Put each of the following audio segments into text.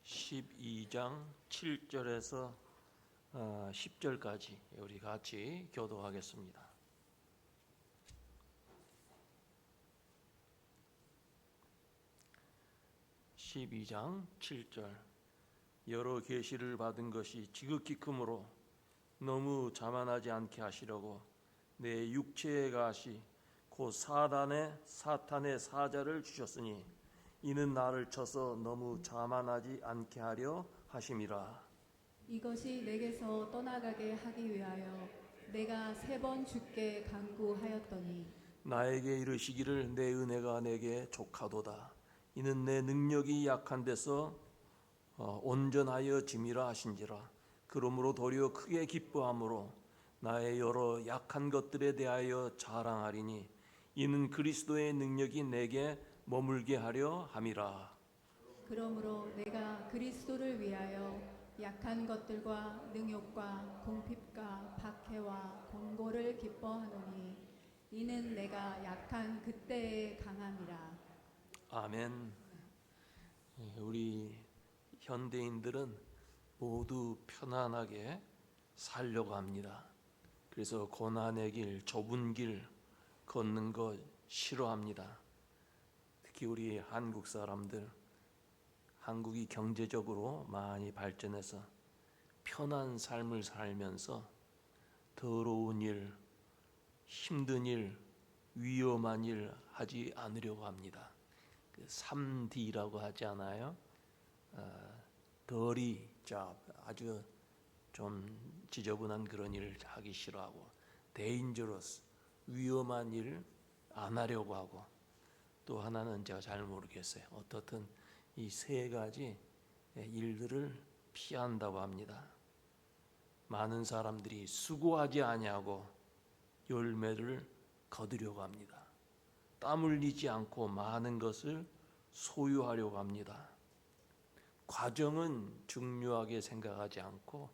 12장 7절에서 10절까지 우리 같이 교도하겠습니다. (12장 7절) 여러 계시를 받은 것이 지극히 크므로 너무 자만하지 않게 하시려고 내 육체의 가시 곧 사탄의 사자를 주셨으니 이는 나를 쳐서 너무 자만하지 않게 하려 하심이라. 이것이 내게서 떠나가게 하기 위하여 내가 3번 주께 간구하였더니 나에게 이르시기를 내 은혜가 내게 족하도다. 이는 내 능력이 약한 데서 온전하여 짐이라 하신지라. 그러므로 도리어 크게 기뻐함으로 나의 여러 약한 것들에 대하여 자랑하리니 이는 그리스도의 능력이 내게 머물게 하려 함이라. 그러므로 내가 그리스도를 위하여 약한 것들과 능욕과 궁핍과 박해와 권고를 기뻐하노니 이는 내가 약한 그때에 강함이라. 아멘. 우리 현대인들은 모두 편안하게 살려고 합니다. 그래서 고난의 길, 좁은 길 걷는 거 싫어합니다. 특히 우리 한국 사람들, 한국이 경제적으로 많이 발전해서 편한 삶을 살면서 더러운 일, 힘든 일, 위험한 일 하지 않으려고 합니다. 3D라고 하지 않아요? dirty job, 아주 좀 지저분한 그런 일을 하기 싫어하고, dangerous, 위험한 일 안 하려고 하고, 또 하나는 제가 잘 모르겠어요. 어떻든 이 3가지 일들을 피한다고 합니다. 많은 사람들이 수고하지 아니하고 열매를 거두려고 합니다. 땀 흘리지 않고 많은 것을 소유하려고 합니다. 과정은 중요하게 생각하지 않고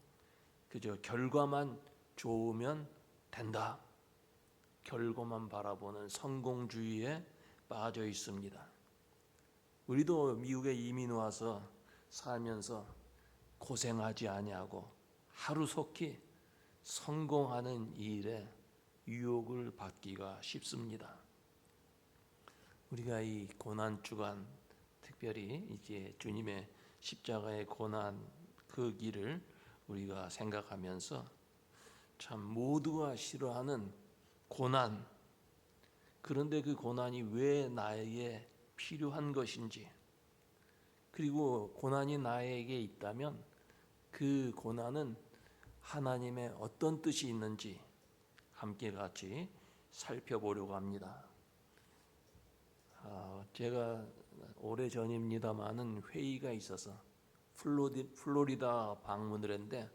그저 결과만 좋으면 된다. 결과만 바라보는 성공주의에 빠져 있습니다. 우리도 미국에 이민 와서 살면서 고생하지 아니하고 하루속히 성공하는 일에 유혹을 받기가 쉽습니다. 우리가 이 고난 주간, 특별히 이제 주님의 십자가의 고난 그 길을 우리가 생각하면서 참 모두가 싫어하는 고난, 그런데 그 고난이 왜 나에게 필요한 것인지, 그리고 고난이 나에게 있다면 그 고난은 하나님의 어떤 뜻이 있는지 함께 같이 살펴보려고 합니다. 제가 오래전입니다마는 회의가 있어서 플로리다 방문을 했는데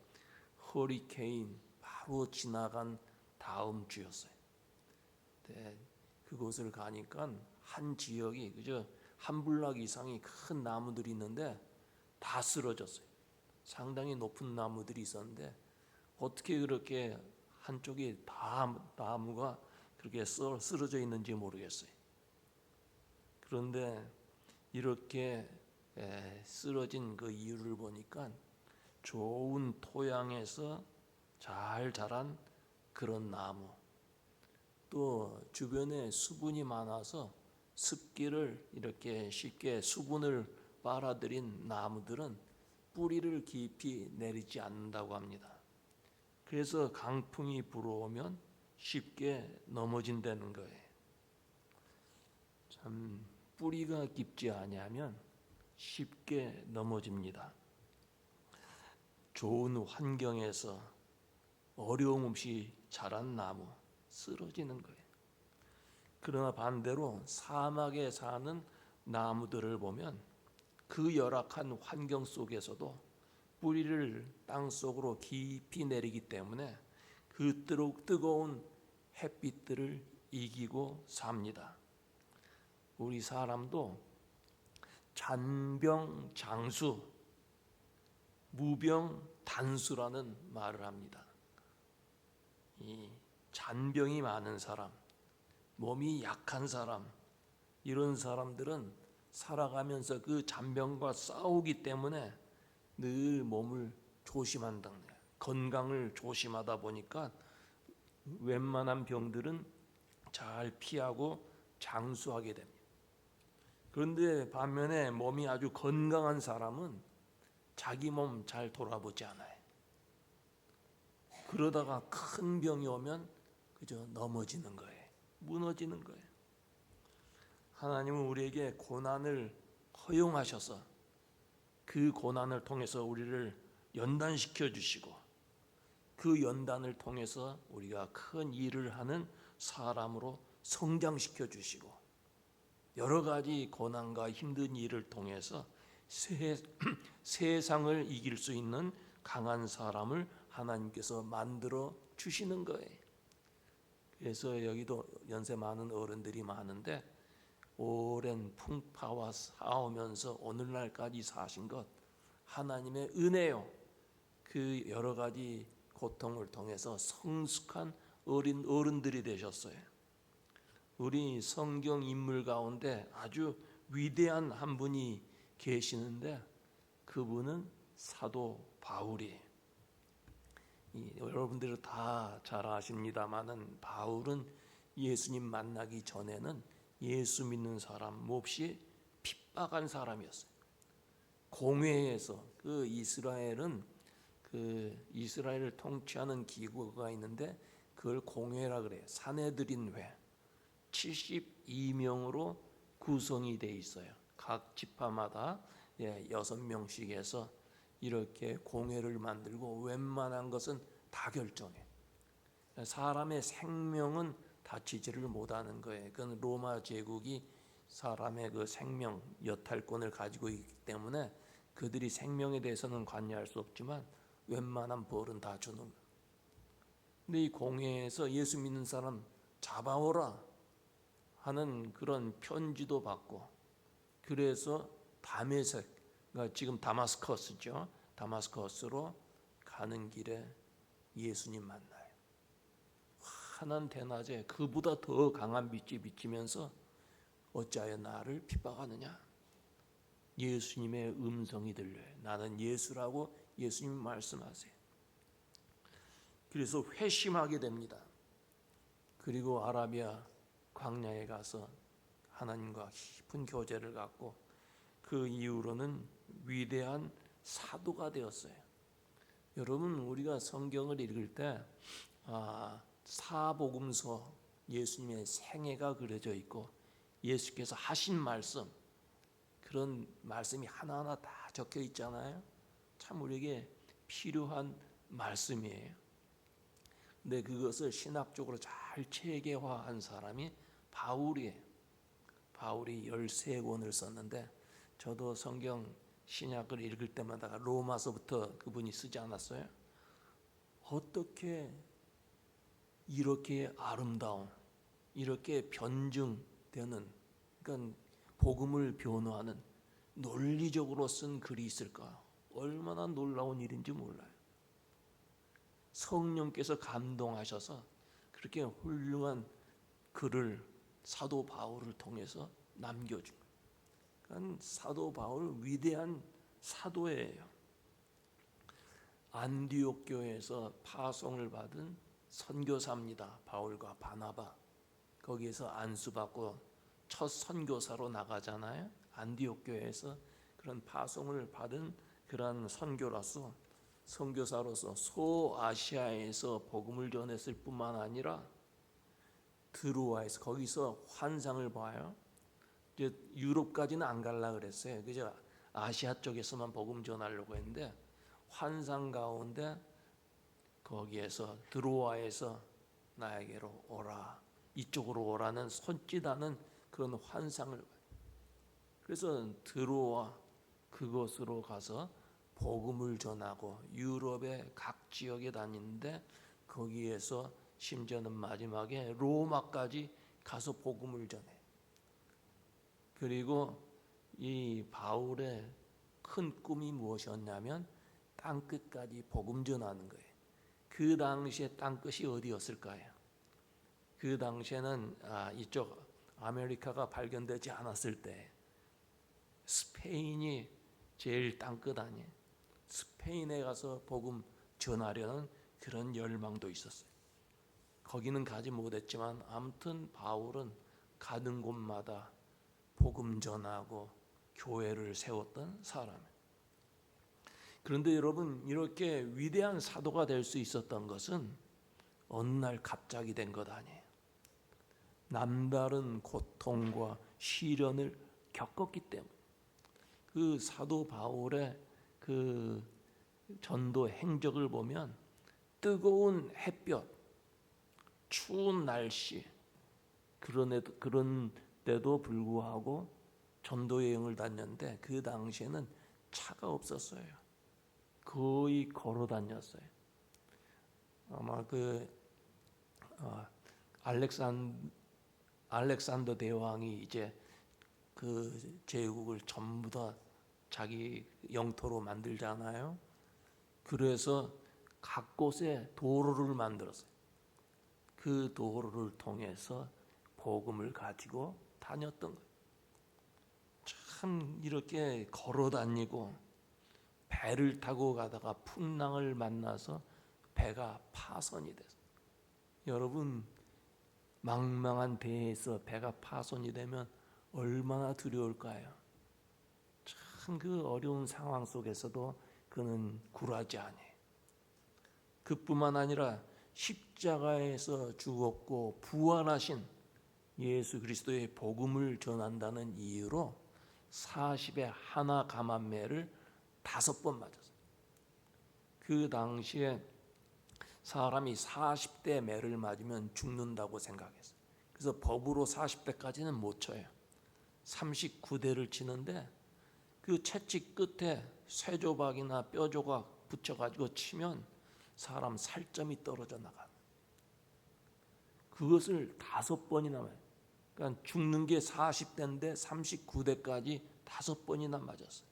허리케인 바로 지나간 다음 주였어요. 그곳을 가니까 한 지역이 그저 한 블락 이상이 큰 나무들이 있는데 다 쓰러졌어요. 상당히 높은 나무들이 있었는데 어떻게 그렇게 한쪽이 다 나무가 그렇게 쓰러져 있는지 모르겠어요. 그런데 이렇게 쓰러진 그 이유를 보니까 좋은 토양에서 잘 자란 그런 나무, 또 주변에 수분이 많아서 습기를 이렇게 쉽게 수분을 빨아들인 나무들은 뿌리를 깊이 내리지 않는다고 합니다. 그래서 강풍이 불어오면 쉽게 넘어진다는 거예요. 참 뿌리가 깊지 아니하면 쉽게 넘어집니다. 좋은 환경에서 어려움 없이 자란 나무 쓰러지는 거예요. 그러나 반대로 사막에 사는 나무들을 보면 그 열악한 환경 속에서도 뿌리를 땅 속으로 깊이 내리기 때문에 그 뜨거운 햇빛들을 이기고 삽니다. 우리 사람도 잔병장수, 무병단수라는 말을 합니다. 이 잔병이 많은 사람, 몸이 약한 사람, 이런 사람들은 살아가면서 그 잔병과 싸우기 때문에 늘 몸을 조심한다는 거예요. 건강을 조심하다 보니까 웬만한 병들은 잘 피하고 장수하게 됩니다. 그런데 반면에 몸이 아주 건강한 사람은 자기 몸 잘 돌아보지 않아요. 그러다가 큰 병이 오면 그저 넘어지는 거예요. 무너지는 거예요. 하나님은 우리에게 고난을 허용하셔서 그 고난을 통해서 우리를 연단시켜 주시고 그 연단을 통해서 우리가 큰 일을 하는 사람으로 성장시켜 주시고 여러 가지 고난과 힘든 일을 통해서 세상을 이길 수 있는 강한 사람을 하나님께서 만들어 주시는 거예요. 그래서 여기도 연세 많은 어른들이 많은데 오랜 풍파와 싸우면서 오늘날까지 사신 것 하나님의 은혜요. 그 여러 가지 고통을 통해서 성숙한 어른들이 되셨어요. 우리 성경 인물 가운데 아주 위대한 한 분이 계시는데 그분은 사도 바울이에요. 여러분들은 다 잘 아십니다만은 바울은 예수님 만나기 전에는 예수 믿는 사람 몹시 핍박한 사람이었어요. 공회에서 그 이스라엘을 통치하는 기구가 있는데 그걸 공회라 그래요. 산헤드린 회. 72명으로 구성이 돼 있어요. 각 지파마다 6명씩 해서 이렇게 공회를 만들고 웬만한 것은 다 결정해. 사람의 생명은 다치지를 못하는 거예요. 그건 로마 제국이 사람의 그 생명 여탈권을 가지고 있기 때문에 그들이 생명에 대해서는 관여할 수 없지만 웬만한 벌은 다 주는 거예요. 근데 이 공회에서 예수 믿는 사람 잡아오라 하는 그런 편지도 받고 그래서 다메섹, 그러니까 지금 다마스커스죠. 다마스커스로 가는 길에 예수님 만나요. 환한 대낮에 그보다 더 강한 빛이 비치면서 어찌하여 나를 핍박하느냐? 예수님의 음성이 들려요. 나는 예수라고 예수님 말씀하세요. 그래서 회심하게 됩니다. 그리고 아라비아 광야에 가서 하나님과 깊은 교제를 갖고 그 이후로는 위대한 사도가 되었어요. 여러분 우리가 성경을 읽을 때 사복음서 예수님의 생애가 그려져 있고 예수께서 하신 말씀 그런 말씀이 하나하나 다 적혀 있잖아요. 참 우리에게 필요한 말씀이에요. 근데 그것을 신학적으로 잘 체계화한 사람이 바울이에요. 바울이 13권을 썼는데 저도 성경 신약을 읽을 때마다 로마서부터 그분이 쓰지 않았어요? 어떻게 이렇게 아름다운 이렇게 변증되는 그러니까 복음을 변호하는 논리적으로 쓴 글이 있을까? 얼마나 놀라운 일인지 몰라요. 성령께서 감동하셔서 그렇게 훌륭한 글을 사도 바울을 통해서 남겨준 거예요. 그러니까 사도 바울 위대한 사도예요. 안디옥 교회에서 파송을 받은 선교사입니다. 바울과 바나바. 거기에서 안수받고 첫 선교사로 나가잖아요. 안디옥 교회에서 그런 파송을 받은 그런 선교사로서 소아시아에서 복음을 전했을 뿐만 아니라 드로아에서 거기서 환상을 봐요. 이제 유럽까지는 안 갈라 그랬어요. 그저 아시아 쪽에서만 복음 전하려고 했는데 환상 가운데 거기에서 드로아에서 나에게로 오라, 이쪽으로 오라는 손짓하는 그런 환상을 봐요. 그래서 드로아 그곳으로 가서 복음을 전하고 유럽의 각 지역에 다니는데 거기에서 심지어는 마지막에 로마까지 가서 복음을 전해. 그리고 이 바울의 큰 꿈이 무엇이었냐면 땅끝까지 복음 전하는 거예요. 그 당시에 땅끝이 어디였을까요? 그 당시에는 이쪽 아메리카가 발견되지 않았을 때 스페인이 제일 땅끝 아니에요. 스페인에 가서 복음 전하려는 그런 열망도 있었어요. 거기는 가지 못했지만 아무튼 바울은 가는 곳마다 복음 전하고 교회를 세웠던 사람이에요. 그런데 여러분, 이렇게 위대한 사도가 될 수 있었던 것은 어느 날 갑자기 된 것 아니에요. 남다른 고통과 시련을 겪었기 때문에. 그 사도 바울의 그 전도 행적을 보면 뜨거운 햇볕, 추운 날씨, 그런데도 불구하고 전도 여행을 다녔는데 그 당시에는 차가 없었어요. 거의 걸어 다녔어요. 아마 알렉산더 대왕이 이제 그 제국을 전부 다 자기 영토로 만들잖아요. 그래서 각 곳에 도로를 만들었어요. 그 도로를 통해서 복음을 가지고 다녔던 거예요. 참 이렇게 걸어 다니고 배를 타고 가다가 풍랑을 만나서 배가 파손이 됐어요. 여러분, 망망한 배에서 배가 파손이 되면 얼마나 두려울까요? 참 그 어려운 상황 속에서도 그는 굴하지 아니에요. 그뿐만 아니라 십자가에서 죽었고 부활하신 예수 그리스도의 복음을 전한다는 이유로 40에 하나 감한매를 5번 맞았어요. 그 당시에 사람이 40대 매를 맞으면 죽는다고 생각했어요. 그래서 법으로 40대까지는 못 쳐요. 39대를 치는데 그 채찍 끝에 쇠조각이나 뼈조각 붙여가지고 치면 사람 살점이 떨어져 나가요. 그것을 5번이나 맞아요. 그러니까 죽는 게 40대인데 39대까지 5번이나 맞았어요.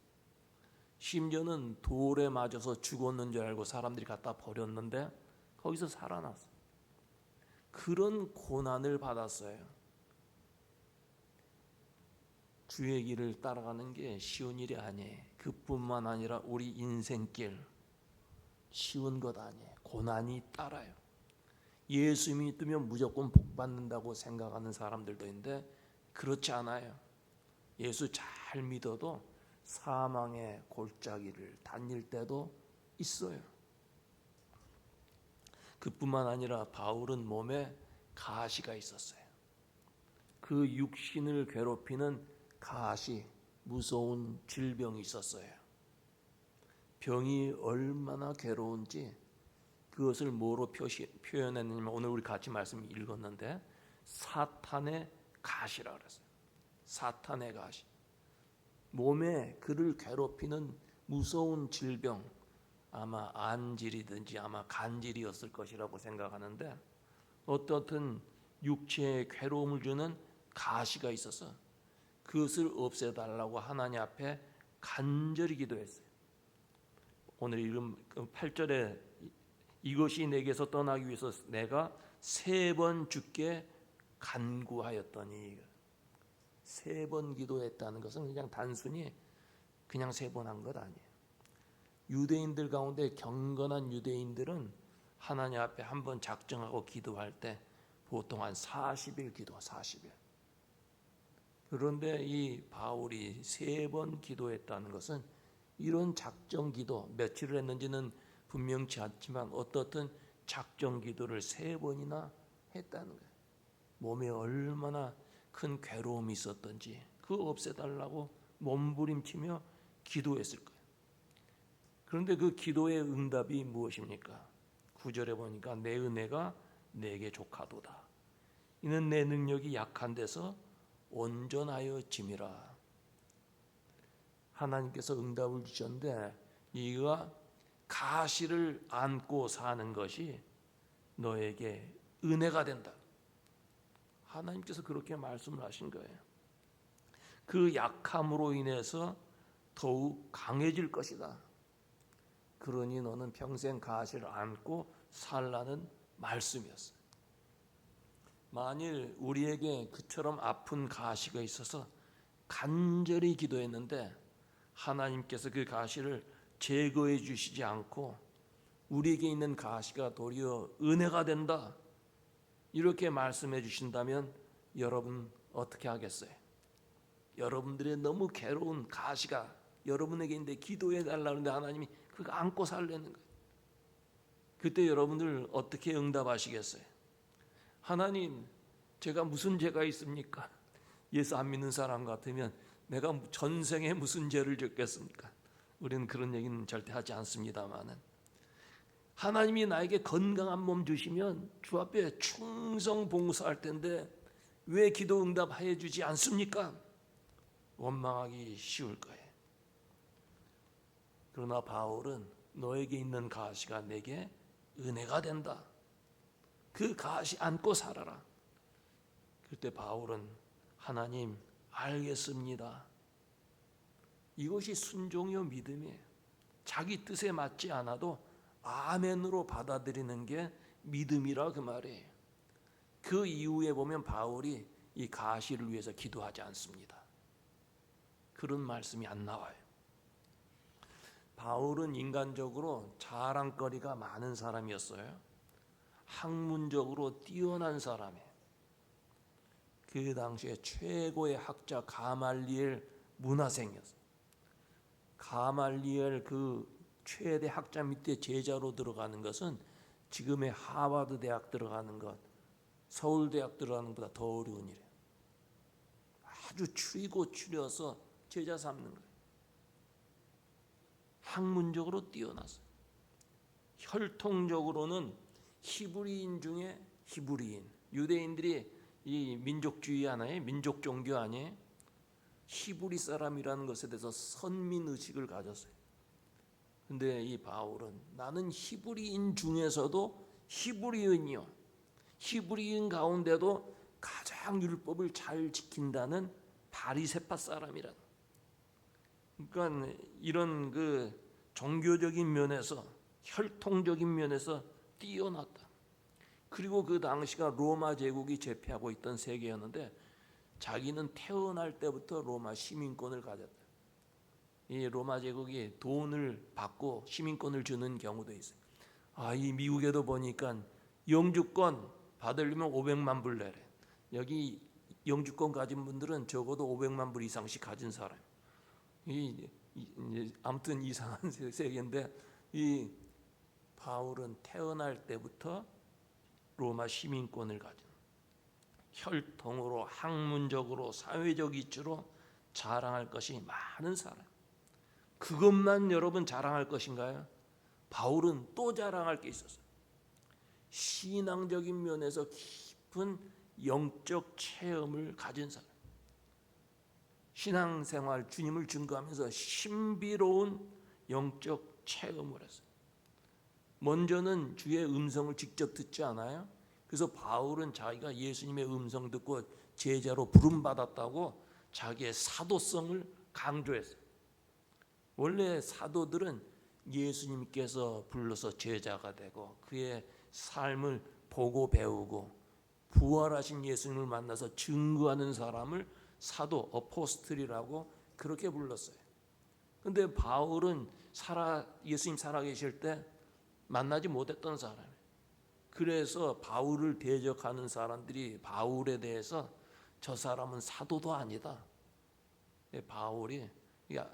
심지어는 돌에 맞아서 죽었는 줄 알고 사람들이 갖다 버렸는데 거기서 살아났어요. 그런 고난을 받았어요. 주의 길을 따라가는 게 쉬운 일이 아니에요. 그뿐만 아니라 우리 인생길 쉬운 것 아니에요. 고난이 따라요. 예수 믿으면 무조건 복 받는다고 생각하는 사람들도 있는데 그렇지 않아요. 예수 잘 믿어도 사망의 골짜기를 다닐 때도 있어요. 그뿐만 아니라 바울은 몸에 가시가 있었어요. 그 육신을 괴롭히는 가시, 무서운 질병이 있었어요. 병이 얼마나 괴로운지 그것을 뭐로 표현했냐면 오늘 우리 같이 말씀 읽었는데 사탄의 가시라 그랬어요. 사탄의 가시. 몸에 그를 괴롭히는 무서운 질병, 아마 안질이든지 아마 간질이었을 것이라고 생각하는데 어떻든 육체에 괴로움을 주는 가시가 있어서 그것을 없애달라고 하나님 앞에 간절히 기도했어요. 오늘 읽은 8절에 이것이 내게서 떠나기 위해서 내가 3번 주께 간구하였더니 3번 기도했다는 것은 그냥 단순히 그냥 3번 한 것 아니에요. 유대인들 가운데 경건한 유대인들은 하나님 앞에 한번 작정하고 기도할 때 보통 한 40일 기도, 40일. 그런데 이 바울이 3번 기도했다는 것은 이런 작정 기도, 며칠을 했는지는 분명치 않지만 어떻든 작정 기도를 3번이나 했다는 거예요. 몸에 얼마나 큰 괴로움이 있었던지 그거 없애달라고 몸부림치며 기도했을 거예요. 그런데 그 기도의 응답이 무엇입니까? 9절에 보니까 내 은혜가 내게 족하도다. 이는 내 능력이 약한 데서 온전하여 짐이라. 하나님께서 응답을 주셨는데 네가 가시를 안고 사는 것이 너에게 은혜가 된다. 하나님께서 그렇게 말씀을 하신 거예요. 그 약함으로 인해서 더욱 강해질 것이다. 그러니 너는 평생 가시를 안고 살라는 말씀이었어요. 만일 우리에게 그처럼 아픈 가시가 있어서 간절히 기도했는데 하나님께서 그 가시를 제거해 주시지 않고 우리에게 있는 가시가 도리어 은혜가 된다, 이렇게 말씀해 주신다면 여러분 어떻게 하겠어요? 여러분들의 너무 괴로운 가시가 여러분에게 있는데 기도해 달라는데 하나님이 그거 안고 살려는 거예요. 그때 여러분들 어떻게 응답하시겠어요? 하나님, 제가 무슨 죄가 있습니까? 예수 안 믿는 사람 같으면 내가 전생에 무슨 죄를 졌겠습니까? 우리는 그런 얘기는 절대 하지 않습니다만은, 하나님이 나에게 건강한 몸 주시면 주 앞에 충성 봉사할 텐데 왜 기도 응답해 주지 않습니까? 원망하기 쉬울 거예요. 그러나 바울은 너에게 있는 가시가 내게 은혜가 된다, 그 가시 안고 살아라. 그때 바울은 하나님 알겠습니다, 이것이 순종이요 믿음이에요. 자기 뜻에 맞지 않아도 아멘으로 받아들이는 게 믿음이라 그 말이에요. 그 이후에 보면 바울이 이 가시를 위해서 기도하지 않습니다. 그런 말씀이 안 나와요. 바울은 인간적으로 자랑거리가 많은 사람이었어요. 학문적으로 뛰어난 사람이에요. 그 당시에 최고의 학자 가말리엘 문화생이었어요. 가말리엘 그 최대 학자 밑에 제자로 들어가는 것은 지금의 하버드 대학 들어가는 것, 서울대학 들어가는 것보다 더 어려운 일이에요. 아주 추리고 추려서 제자 삼는 거예요. 학문적으로 뛰어났어요. 혈통적으로는 히브리인 중에 히브리인, 유대인들이 이 민족주의 하나의 민족 종교 아니에요? 히브리 사람이라는 것에 대해서 선민의식을 가졌어요. 근데 이 바울은 나는 히브리인 중에서도 히브리인이요, 히브리인 가운데도 가장 율법을 잘 지킨다는 바리새파 사람이라. 그러니까 이런 그 종교적인 면에서, 혈통적인 면에서 뛰어났다. 그리고 그 당시가 로마 제국이 제패하고 있던 세계였는데 자기는 태어날 때부터 로마 시민권을 가졌다. 이 로마 제국이 돈을 받고 시민권을 주는 경우도 있어요. 이 미국에도 보니까 영주권 받으려면 500만 불 내래. 여기 영주권 가진 분들은 적어도 500만 불 이상씩 가진 사람. 아무튼 이상한 세계인데, 이 바울은 태어날 때부터 로마 시민권을 가진, 혈통으로, 학문적으로, 사회적 이치로 자랑할 것이 많은 사람. 그것만 여러분 자랑할 것인가요? 바울은 또 자랑할 게 있었어요. 신앙적인 면에서 깊은 영적 체험을 가진 사람. 신앙생활, 주님을 증거하면서 신비로운 영적 체험을 했어요. 먼저는 주의 음성을 직접 듣지 않아요? 그래서 바울은 자기가 예수님의 음성 듣고 제자로 부름받았다고 자기의 사도성을 강조했어요. 원래 사도들은 예수님께서 불러서 제자가 되고 그의 삶을 보고 배우고 부활하신 예수님을 만나서 증거하는 사람을 사도, 어포스틀이라고 그렇게 불렀어요. 근데 바울은 예수님 살아계실 때 만나지 못했던 사람이에요. 그래서 바울을 대적하는 사람들이 바울에 대해서 저 사람은 사도도 아니다. 바울이,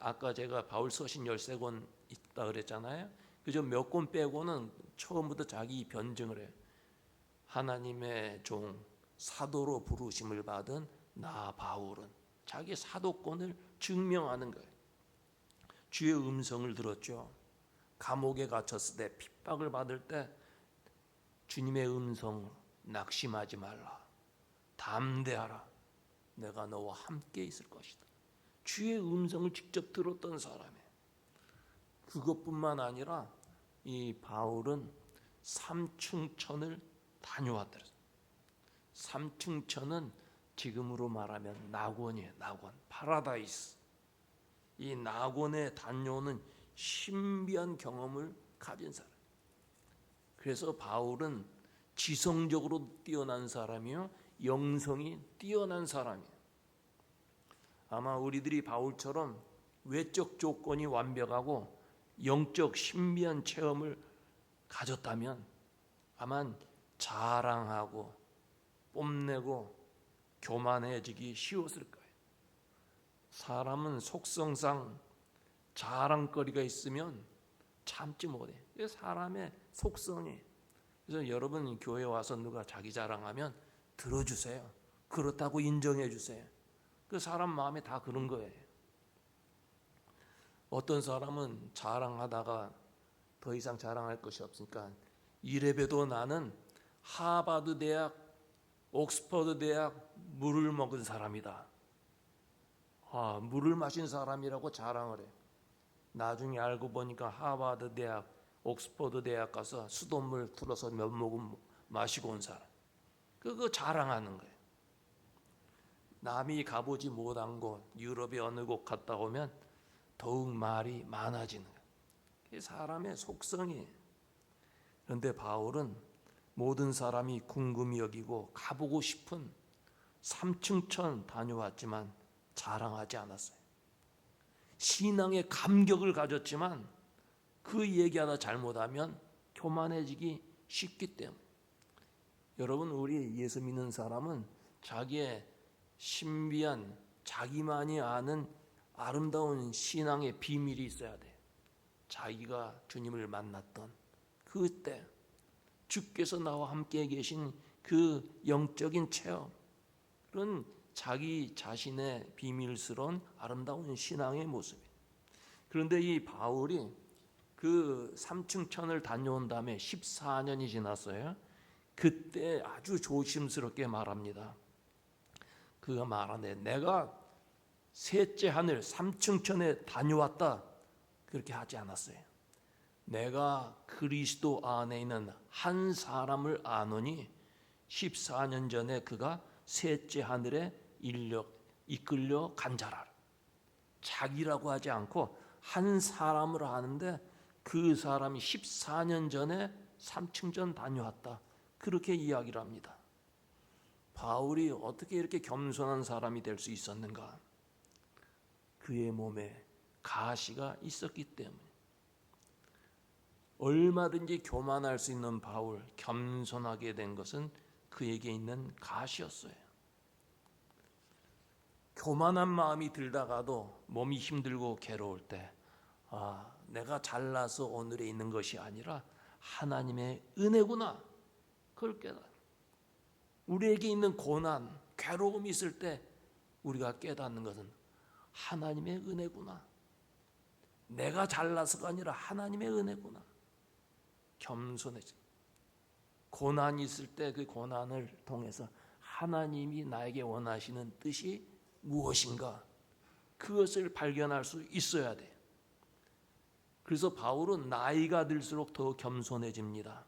아까 제가 바울 서신 13권 있다 그랬잖아요. 그저 몇 권 빼고는 처음부터 자기 변증을 해요. 하나님의 종, 사도로 부르심을 받은 나 바울은 자기 사도권을 증명하는 거예요. 주의 음성을 들었죠. 감옥에 갇혔을 때, 핍박을 받을 때 주님의 음성, 낙심하지 말라, 담대하라, 내가 너와 함께 있을 것이다. 주의 음성을 직접 들었던 사람이에요. 그것뿐만 아니라 이 바울은 삼층천을 다녀왔더라. 삼층천은 지금으로 말하면 낙원이에요. 낙원, 파라다이스. 이 낙원에 다녀오는 신비한 경험을 가진 사람. 그래서 바울은 지성적으로 뛰어난 사람이요, 영성이 뛰어난 사람이에요. 아마 우리들이 바울처럼 외적 조건이 완벽하고 영적 신비한 체험을 가졌다면 아마 자랑하고 뽐내고 교만해지기 쉬웠을 거예요. 사람은 속성상 자랑거리가 있으면 참지 못해. 이게 사람의 속성이. 그래서 여러분 교회 와서 누가 자기 자랑하면 들어주세요. 그렇다고 인정해 주세요. 그 사람 마음에 다 그런 거예요. 어떤 사람은 자랑하다가 더 이상 자랑할 것이 없으니까 이래봬도 나는 하버드 대학, 옥스퍼드 대학 물을 먹은 사람이다. 물을 마신 사람이라고 자랑을 해. 나중에 알고 보니까 하버드 대학, 옥스퍼드 대학 가서 수돗물 틀어서 몇 모금 마시고 온 사람. 그거 자랑하는 거예요. 남이 가보지 못한 곳, 유럽의 어느 곳 갔다 오면 더욱 말이 많아지는 거예요. 그게 사람의 속성이에요. 그런데 바울은 모든 사람이 궁금히 여기고 가보고 싶은 삼층천 다녀왔지만 자랑하지 않았어요. 신앙의 감격을 가졌지만 그 얘기하다 잘못하면 교만해지기 쉽기 때문에. 여러분, 우리 예수 믿는 사람은 자기의 신비한 자기만이 아는 아름다운 신앙의 비밀이 있어야 돼. 자기가 주님을 만났던 그때 주께서 나와 함께 계신 그 영적인 체험, 그런 자기 자신의 비밀스러운 아름다운 신앙의 모습. 그런데 이 바울이 그 삼층천을 다녀온 다음에 14년이 지났어요. 그때 아주 조심스럽게 말합니다. 그가 말하네, 내가 셋째 하늘 삼층천에 다녀왔다, 그렇게 하지 않았어요. 내가 그리스도 안에 있는 한 사람을 아노니 14년 전에 그가 셋째 하늘에 이끌려 간 자라. 자기라고 하지 않고 한 사람을 아는데 그 사람이 14년 전에 삼층천 다녀왔다, 그렇게 이야기를 합니다. 바울이 어떻게 이렇게 겸손한 사람이 될 수 있었는가? 그의 몸에 가시가 있었기 때문에. 얼마든지 교만할 수 있는 바울, 겸손하게 된 것은 그에게 있는 가시였어요. 교만한 마음이 들다가도 몸이 힘들고 괴로울 때, 내가 잘나서 오늘에 있는 것이 아니라 하나님의 은혜구나, 그걸 깨달아. 우리에게 있는 고난, 괴로움이 있을 때 우리가 깨닫는 것은 하나님의 은혜구나. 내가 잘나서가 아니라 하나님의 은혜구나. 겸손해져. 고난이 있을 때 그 고난을 통해서 하나님이 나에게 원하시는 뜻이 무엇인가, 그것을 발견할 수 있어야 돼. 그래서 바울은 나이가 들수록 더 겸손해집니다.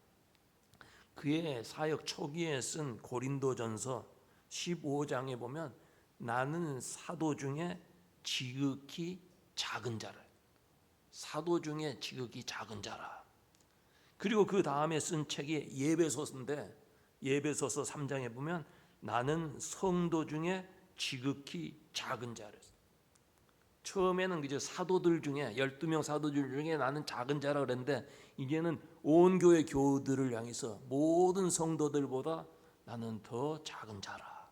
그의 사역 초기에 쓴 고린도전서 15장에 보면 나는 사도 중에 지극히 작은 자라. 사도 중에 지극히 작은 자라. 그리고 그 다음에 쓴 책이 예배소서인데 예배소서 3장에 보면 나는 성도 중에 지극히 작은 자랬어. 처음에는 그저 사도들 중에 12명 사도들 중에 나는 작은 자라 그랬는데 이제는 온 교회 교우들을 향해서 모든 성도들보다 나는 더 작은 자라.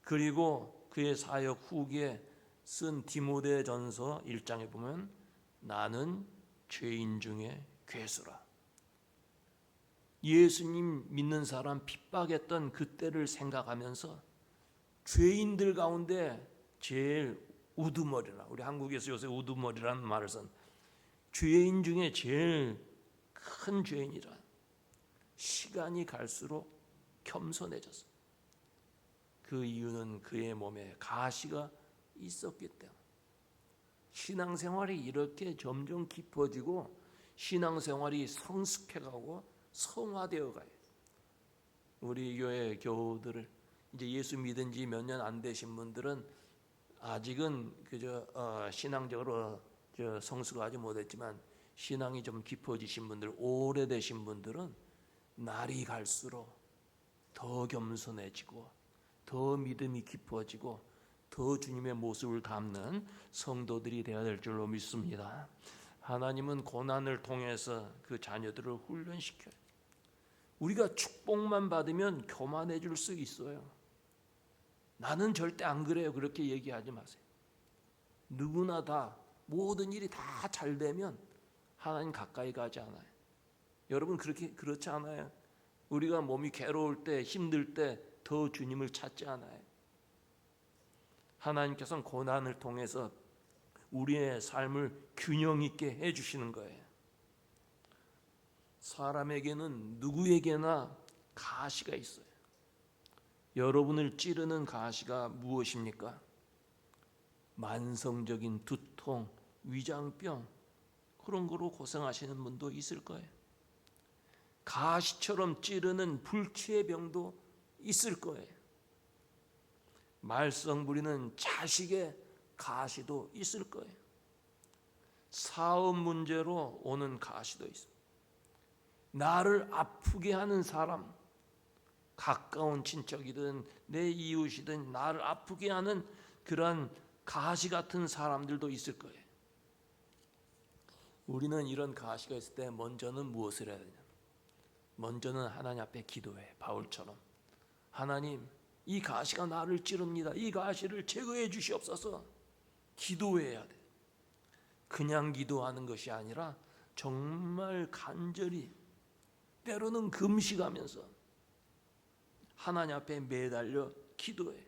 그리고 그의 사역 후기에 쓴 디모데전서 1장에 보면 나는 죄인 중에 괴수라. 예수님 믿는 사람 핍박했던 그때를 생각하면서 죄인들 가운데 제일 우두머리라, 우리 한국에서 요새 우두머리라는 말을 쓴, 죄인 중에 제일 큰 죄인이라. 시간이 갈수록 겸손해졌어. 그 이유는 그의 몸에 가시가 있었기 때문에. 신앙생활이 이렇게 점점 깊어지고 신앙생활이 성숙해가고 성화되어 가요. 우리 교회 교우들을 이제 예수 믿은 지 몇 년 안 되신 분들은 아직은 그저 신앙적으로 성숙하지 못했지만 신앙이 좀 깊어지신 분들, 오래되신 분들은 날이 갈수록 더 겸손해지고 더 믿음이 깊어지고 더 주님의 모습을 담는 성도들이 되어야 될 줄로 믿습니다. 하나님은 고난을 통해서 그 자녀들을 훈련시켜요. 우리가 축복만 받으면 교만해질 수 있어요. 나는 절대 안 그래요. 그렇게 얘기하지 마세요. 누구나 다 모든 일이 다 잘 되면 하나님 가까이 가지 않아요. 여러분 그렇지 않아요? 우리가 몸이 괴로울 때, 힘들 때 더 주님을 찾지 않아요. 하나님께서는 고난을 통해서 우리의 삶을 균형 있게 해주시는 거예요. 사람에게는 누구에게나 가시가 있어요. 여러분을 찌르는 가시가 무엇입니까? 만성적인 두통, 위장병, 그런 거로 고생하시는 분도 있을 거예요. 가시처럼 찌르는 불치의 병도 있을 거예요. 말썽 부리는 자식의 가시도 있을 거예요. 사업 문제로 오는 가시도 있어요. 나를 아프게 하는 사람, 가까운 친척이든 내 이웃이든 나를 아프게 하는 그런 가시 같은 사람들도 있을 거예요. 우리는 이런 가시가 있을 때 먼저는 무엇을 해야 되냐? 먼저는 하나님 앞에 기도해. 바울처럼 하나님, 이 가시가 나를 찌릅니다. 이 가시를 제거해 주시옵소서. 기도해야 돼. 그냥 기도하는 것이 아니라 정말 간절히, 때로는 금식하면서 하나님 앞에 매달려 기도해.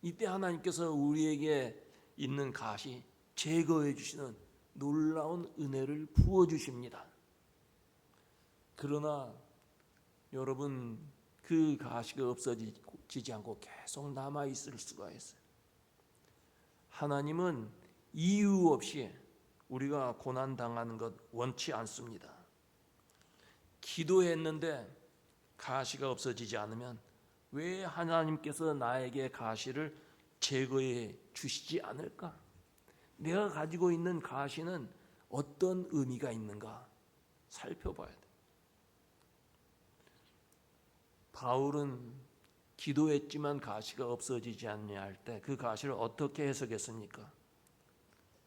이때 하나님께서 우리에게 있는 가시 제거해 주시는 놀라운 은혜를 부어 주십니다. 그러나 여러분, 그 가시가 없어지지 않고 계속 남아 있을 수가 있어요. 하나님은 이유 없이 우리가 고난 당하는 것 원치 않습니다. 기도했는데 가시가 없어지지 않으면 왜 하나님께서 나에게 가시를 제거해 주시지 않을까? 내가 가지고 있는 가시는 어떤 의미가 있는가 살펴봐야 돼. 바울은 기도했지만 가시가 없어지지 않냐 할 때 그 가시를 어떻게 해석했습니까?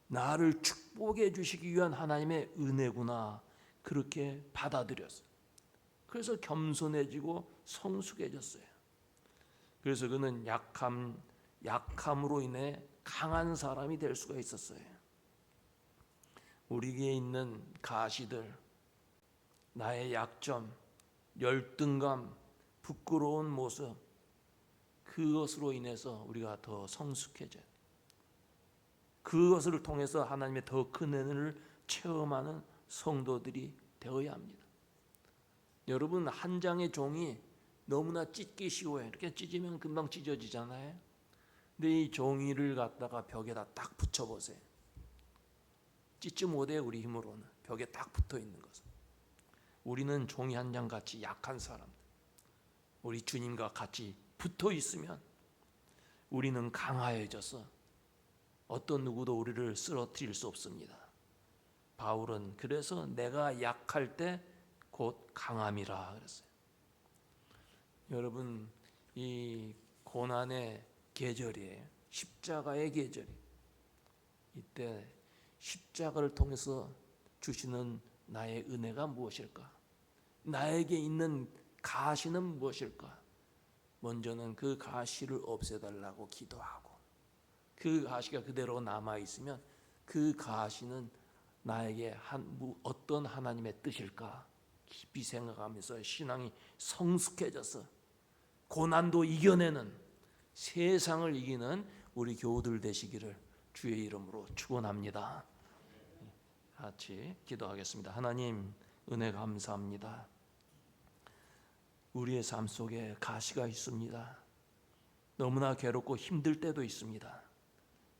나를 축복해 주시기 위한 하나님의 은혜구나, 그렇게 받아들였어요. 그래서 겸손해지고 성숙해졌어요. 그래서 그는 약함으로 인해 강한 사람이 될 수가 있었어요. 우리에게 있는 가시들, 나의 약점, 열등감, 부끄러운 모습, 그것으로 인해서 우리가 더 성숙해져요. 그것을 통해서 하나님의 더 큰 은혜를 체험하는 성도들이 되어야 합니다. 여러분, 한 장의 종이 너무나 찢기 쉬워요. 이렇게 찢으면 금방 찢어지잖아요. 근데 이 종이를 갖다가 벽에다 딱 붙여보세요. 찢지 못해요. 우리 힘으로는. 벽에 딱 붙어 있는 것은. 우리는 종이 한 장 같이 약한 사람들, 우리 주님과 같이 붙어 있으면 우리는 강화해져서 어떤 누구도 우리를 쓰러뜨릴 수 없습니다. 바울은 그래서 내가 약할 때 곧 강함이라 그랬어요. 여러분, 이 고난의 계절이에요. 십자가의 계절이. 이때 십자가를 통해서 주시는 나의 은혜가 무엇일까? 나에게 있는 가시는 무엇일까? 먼저는 그 가시를 없애달라고 기도하고, 그 가시가 그대로 남아있으면 그 가시는 나에게 어떤 하나님의 뜻일까? 깊이 생각하면서 신앙이 성숙해져서 고난도 이겨내는, 세상을 이기는 우리 교우들 되시기를 주의 이름으로 축원합니다. 같이 기도하겠습니다. 하나님, 은혜 감사합니다. 우리의 삶 속에 가시가 있습니다. 너무나 괴롭고 힘들 때도 있습니다.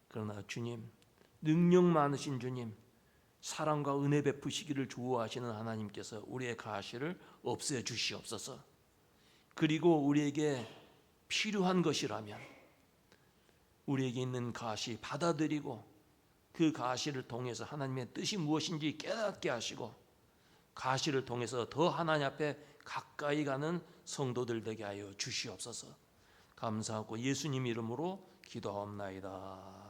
그러나 주님, 능력 많으신 주님, 사랑과 은혜 베푸시기를 좋아하시는 하나님께서 우리의 가시를 없애 주시옵소서. 그리고 우리에게 필요한 것이라면 우리에게 있는 가시 받아들이고 그 가시를 통해서 하나님의 뜻이 무엇인지 깨닫게 하시고 가시를 통해서 더 하나님 앞에 가까이 가는 성도들 되게 하여 주시옵소서. 감사하고 예수님 이름으로 기도하옵나이다.